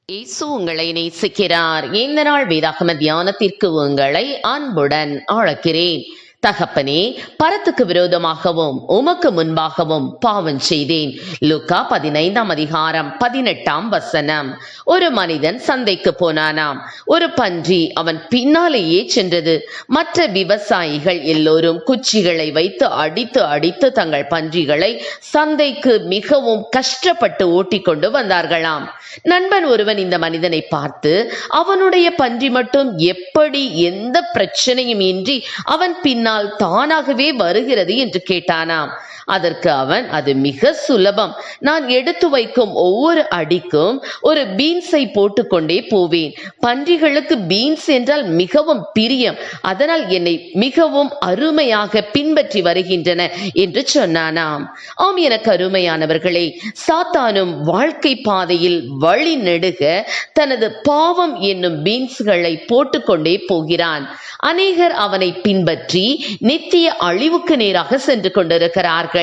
இயேசு உங்களை நேசிக்கிறார். இந்த நாள் வேதாகம தியானத்திற்கு உங்களை அன்புடன் அழைக்கிறேன். தகப்பனே, பரத்துக்கு விரோதமாகவும் உமக்கு முன்பாகவும் பாவம் செய்தேன். லூக்கா 15:18 ஒரு மனிதன் சந்தைக்கு போனானாம். ஒரு பன்றி அவன் பின்னாலேயே சென்றது. மற்ற விவசாயிகள் எல்லோரும் குச்சிகளை வைத்து அடித்து அடித்து தங்கள் பன்றிகளை சந்தைக்கு மிகவும் கஷ்டப்பட்டு ஓட்டிக்கொண்டு வந்தார்களாம். நண்பன் ஒருவன் இந்த மனிதனை பார்த்து, அவனுடைய பன்றி மட்டும் எப்படி எந்த பிரச்சனையும் இன்றி அவன் பின்னால் தானாகவே வருகிறது என்று கேட்டானாம். அதற்கு அவன், அது மிக சுலபம். நான் எடுத்து வைக்கும் ஒவ்வொரு அடிக்கும் ஒரு பீன்ஸை போட்டுக்கொண்டே போவேன். பன்றிகளுக்கு பீன்ஸ் என்றால் மிகவும் பிரியம். அதனால் என்னை மிகவும் அருமையாக பின்பற்றி வருகின்றன என்று சொன்னானாம். ஆம், எனக்கு அருமையானவர்களே, சாத்தானும் வாழ்க்கை பாதையில் வழி நெடுக தனது பாவம் என்னும் பீன்ஸ்களை போட்டுக்கொண்டே போகிறான். அநேகர் அவனை பின்பற்றி நித்திய அழிவுக்கு நேராக சென்று கொண்டிருக்கிறார்கள்.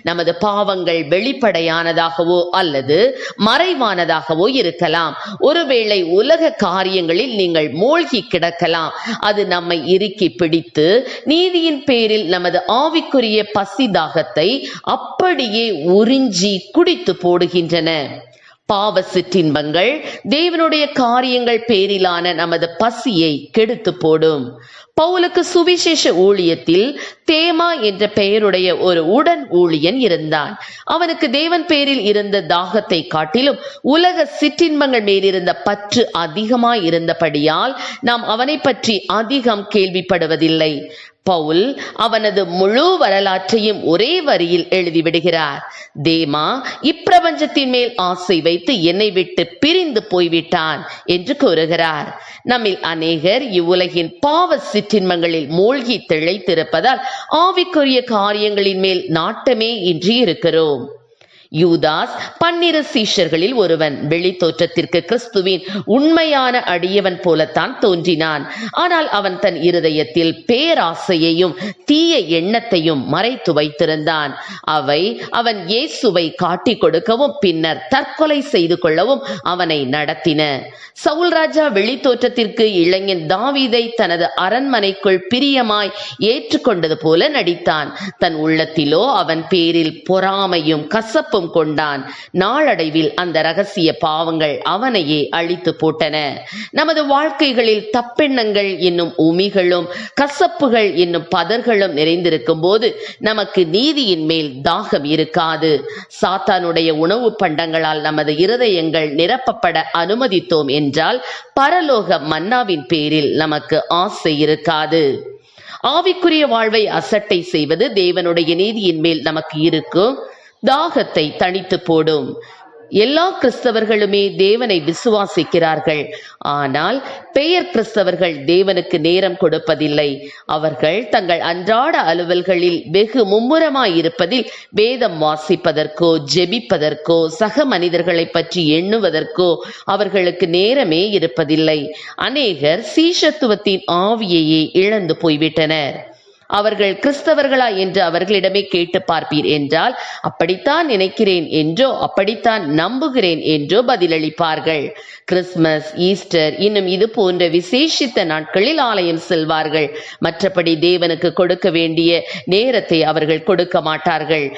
நமது பாவங்கள் வெளிப்படையானதாகவோ அல்லது மறைவானதாகவோ இருக்கலாம். ஒருவேளை உலக காரியங்களில் நீங்கள் மூழ்கி கிடக்கலாம். அது நம்மை இறுக்கி பிடித்து நீதியின் பேரில் நமது ஆவிக்குரிய பசிதாகத்தை அப்படியே உறிஞ்சி குடித்து போடுகின்றன. பாவ சிற்றின்பங்கள் தேவனுடைய காரியங்கள் பேரிலான நமது பசியை கெடுத்து போடும். பவுலுக்கு சுவிசேஷ ஊழியத்தில் தேமா என்ற பெயருடைய ஒரு உடன் ஊழியன் இருந்தான். அவனுக்கு தேவன் பேரில் இருந்த தாகத்தை காட்டிலும் உலக சிற்றின்பங்கள் மேலிருந்த பற்று அதிகமாய் இருந்தபடியால் நாம் அவனை பற்றி அதிகம் கேள்விப்படுவதில்லை. பவுல் அவனது முழு வரலாற்றையும் ஒரே வரியில் எழுதிவிடுகிறார். தேமா இப்பிரபஞ்சத்தின் மேல் ஆசை வைத்து என்னை விட்டு பிரிந்து போய்விட்டான் என்று கூறுகிறார். நம்மில் அநேகர் இவ்வுலகின் பாவ சிற்றின்பங்களில் மூழ்கி திளைத்திருப்பதால் ஆவிக்குரிய காரியங்களின் மேல் நாட்டமே இன்றி இருக்கிறோம். யூதாஸ் 12 சீஷர்களில் ஒருவன். வெளி தோற்றத்திற்கு கிறிஸ்துவின் உண்மையான அடியவன் போலத்தான் தோன்றினான். ஆனால் அவன் தன் இருதயத்தில் பேராசையையும் தீய எண்ணத்தையும் மறைத்து வைத்திருந்தான். அவை அவன் இயேசுவை காட்டிக் கொடுக்கவும் பின்னர் தற்கொலை செய்து கொள்ளவும் அவனை நடத்தின. சவுல் ராஜா வெளி தோற்றத்திற்கு இளைஞன் தாவீதை தனது அரண்மனைக்குள் பிரியமாய் ஏற்றுக்கொண்டது போல நடித்தான். தன் உள்ளத்திலோ அவன் பேரில் பொறாமையும் கசப்பும் கொண்டான். நாளடைவில் அந்த ரகசிய பாவங்கள் அவனையே அழித்து போட்டன. நமது வாழ்க்கைகளில் தப்பெண்ணங்கள் என்னும் உமிகளும் கசப்புகள் என்னும் பதர்களும் நிறைந்திருக்கும் போது நமக்கு நீதியின் மேல் தாகம் இருக்காது. சாத்தானுடைய உணவு பண்டங்களால் நமது இருதயங்கள் நிரப்பப்பட அனுமதித்தோம் என்றால் பரலோக மன்னாவின் பேரில் நமக்கு ஆசை இருக்காது. ஆவிக்குரிய வாழ்வை அசட்டை செய்வது தேவனுடைய நீதியின் மேல் நமக்கு இருக்கும் தாகத்தை தணித்து போடும். எல்லா கிறிஸ்தவர்களுமே தேவனை விசுவாசிக்கிறார்கள். ஆனால் பெயர் கிறிஸ்தவர்கள் தேவனுக்கு நேரம் கொடுப்பதில்லை. அவர்கள் தங்கள் அன்றாட அலுவல்களில் வெகு மும்முரமாயிருப்பதில் வேதம் வாசிப்பதற்கோ ஜெபிப்பதற்கோ சக மனிதர்களை பற்றி எண்ணுவதற்கோ அவர்களுக்கு நேரமே இருப்பதில்லை. அநேகர் சீஷத்துவத்தின் ஆவியையே இழந்து போய்விட்டனர். அவர்கள் கிறிஸ்தவர்களா என்று அவர்களிடமே கேட்டு பார்ப்பீர் என்றால், அப்படித்தான் நினைக்கிறேன் என்றோ அப்படித்தான் நம்புகிறேன் என்றோ பதிலளிப்பார்கள். கிறிஸ்துமஸ், ஈஸ்டர் இன்னும் இது போன்ற விசேஷித்த நாட்களில் ஆலயம் செல்வார்கள். மற்றபடி தேவனுக்கு கொடுக்க வேண்டிய நேரத்தை அவர்கள் கொடுக்க மாட்டார்கள்.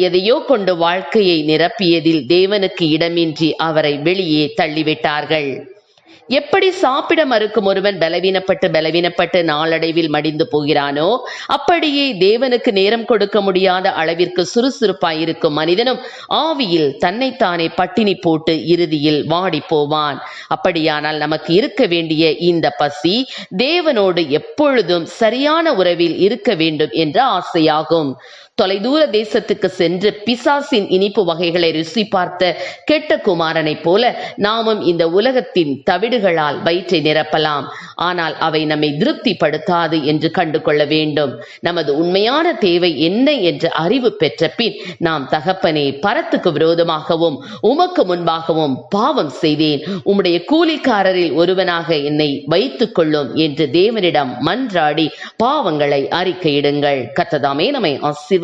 எதையோ கொண்டு வாழ்க்கையை நிரப்பியதில் தேவனுக்கு இடமின்றி அவரை வெளியே தள்ளிவிட்டார்கள். எப்படி சாப்பிட மறுக்கும் ஒருவன் பலவீனப்பட்டு நாளடைவில் மடிந்து போகிறானோ, அப்படியே தேவனுக்கு நேரம் கொடுக்க முடியாத அளவிற்கு சுறுசுறுப்பாயிருக்கும் மனிதனும் ஆவியில் தன்னைத்தானே பட்டினி போட்டு இறுதியில் வாடி போவான். அப்படியானால் நமக்கு இருக்க வேண்டிய இந்த பசி தேவனோடு எப்பொழுதும் சரியான உறவில் இருக்க வேண்டும் என்ற ஆசையாகும். தொலைதூர தேசத்துக்கு சென்று பிசாசின் இனிப்பு வகைகளை ருசி பார்த்த கெட்ட குமாரனை போல நாமும் இந்த உலகத்தின் தவிடுகளால் வயிற்றை நிரப்பலாம். ஆனால் அவை நம்மை திருப்திப்படுத்தாது என்று கண்டு கொள்ள வேண்டும். நமது உண்மையான தேவை என்ன என்ற அறிவு பெற்ற பின் நாம், தகப்பனே, பரத்துக்கு விரோதமாகவும் உமக்கு முன்பாகவும் பாவம் செய்தேன். உம்முடைய கூலிக்காரரில் ஒருவனாக என்னை வைத்துக் கொள்ளும் என்று தேவனிடம் மன்றாடி பாவங்களை அறிக்கையிடுங்கள். கர்த்தர் தாமே நம்மை ஆசீர்வதிப்பாராக.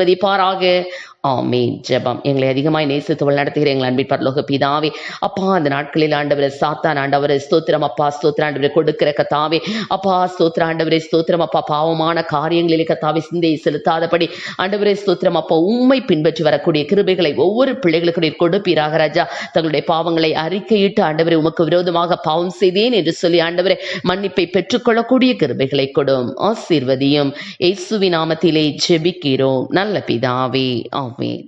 ஆமென். ஜெபம். எங்களை அதிகமாய் நேசித்து வழிநடத்துகிற எங்கள் அன்பின் பரலோக பிதாவே, அப்பா அந்த நாட்களில் ஆண்டவரே சாத்தான் ஆண்டவரே ஸ்தோத்திரம் அப்பா, ஸ்தோத்திரம் ஆண்டவரே கொடுக்கிற கத்தாவே, அப்பா ஸ்தோத்திரம் ஆண்டவரே ஸ்தோத்திரம் அப்பா, பாவமான காரியங்களிலே கத்தாவே சிந்தையை செலுத்தாதபடி ஆண்டவரே ஸ்தோத்திரம் அப்பா, உம்மை பின்பற்றி வரக்கூடிய கிருபைகளை ஒவ்வொரு பிள்ளைகளுக்கு நீர் கொடுப்பீராக ராஜா. தங்களுடைய பாவங்களை அறிக்கையிட்டு ஆண்டவரே உமக்கு விரோதமாக பாவம் செய்தேன் என்று சொல்லி ஆண்டவரே மன்னிப்பை பெற்றுக்கொள்ளக்கூடிய கிருபைகளை கொடும், ஆசீர்வதியும். இயேசுவின் நாமத்திலே ஜெபிக்கிறோம் நல்ல பிதாவே. ஆமென்.